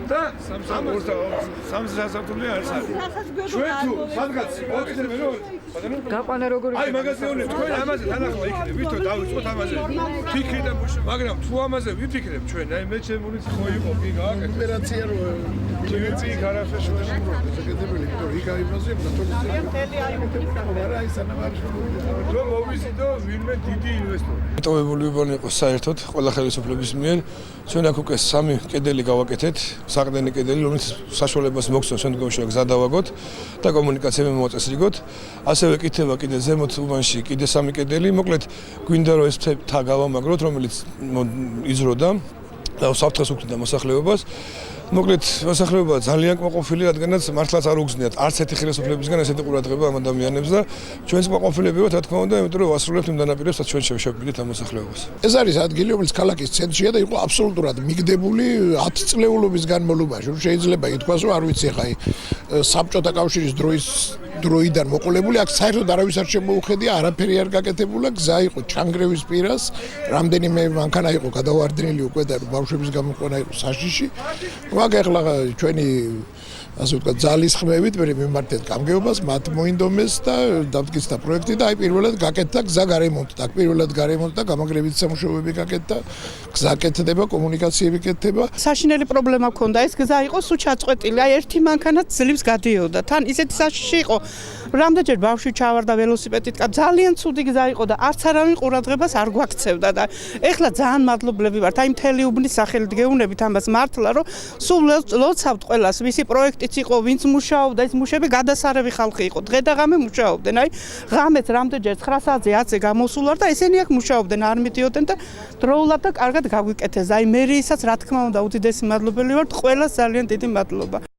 და სამსასართული არის. ჩვენ თუ სადღაც მოვიდები რომ გაყვანა როგორ აი მაგაზეონე თქვენ ამაზე თანახმა იქნებ ვირთო დავიწყოთ ამაზე ფიქრი და მუშა მაგრამ თუ ამაზე ვიფიქრებ ჩვენ აი მე ჩემური ხო იყო კი გააკეთე ოპერაცია რო ჯერცი გარაფე შეიძლება შეგედებელი ვიქტორ იქ აიმაზე და მთელი აი აი სანავარი რომ მოვიზიდო ვინმე დიდი ინვესტორი მიტოვებული ვიბონე იყო საერთოდ ყველა ხელისუფლების მიერ ჩვენ აქ უკვე 3 კედელი გავაკეთეთ საყრდენი კედელი რომელიც საშუალებას მოგცემს შემდგომში გზა დავაგოთ და კომუნიკაციები მოაწესრიგოთ ასევე კითხება კიდე ზემოთ უბანში კიდე 3 კედელი მოკლედ გვინდა რომ ეს თა გავამაგროთ რომელიც იზროდა და საფრთხეს უქმნიდა მოსახლეობას მოკლედ მოსახლეობა ძალიან კმაყოფილი რადგანაც მართლაც არ უგზნიათ არც ერთი ხელისუფლებისგან ესეთი ყურადღება ამ ადამიანებს და ჩვენს კმაყოფილები ვართ რა თქმა უნდა იმიტომ რომ ვასრულებთ იმ დანაპირებსაც ჩვენ შევშვიდით ამ მოსახლეობას ეს არის ადგილი რომელიც ქალაქის ცენტრშია და იყო აბსოლუტურად მიგდებული 10 წლეულობის განმავლობაში რომ შეიძლება ითქვას რომ არ ვიცი ხა საბჭოთა კავშირის დროიდან მოყოლებული აქ საერთოდ არავის არ შემოუხედია არაფერი არ გაკეთებულა გზა იყო ჩანგრევის პირას რამდენიმე მანქანა იყო გადავარდნილი უკვე და ბავშვების გამოყვანა იყო საშიში მაგ ახლა ჩვენი ასე ვთქვათ ძალის ხმებით მე მიმართეთ გამგეობას მათ მოინდომეს და დამტკიცდა პროექტი და აი პირველად გაკეთდა გზა გარემონტი და პირველად გარემონტი და გამაგრებით სამუშაოები გაკეთდა გზა კეთდება კომუნიკაციები კეთდება საშინელი პრობლემა ჰქონდა ეს გზა იყო სულ ჩაწყვეტილი აი ერთი მანქანა ძლივს გადიოდა თან ისეთი საშიში იყო რამდენჯერ ბავშვი ჩავარდა ველოსიპედით ძალიან ცუდი გზა იყო და არც არავინ ყურადღებას არ გვაქცევდა და ეხლა ძალიან მადლობლები ვართ აი მთელი უბნის სახელით გეუბნებით ამას მართლა რომ სულ ლოცავთ ყველას ვისი პროექტიც იყო ვინც მუშაობდა ეს მუშები გადასარევი ხალხი იყო დღე და ღამე მუშაობდნენ აი ღამეც რამდენჯერ 9 საათზე 10-ზე გამოსულ ვარ და ესენი აქ მუშაობდნენ არ მიდიოდნენ და დროულად და კარგად გაგვიკეთეს აი მერიისაც რა თქმა უნდა უდიდესი მადლობელი ვართ ყველას ძალიან დიდი მადლობა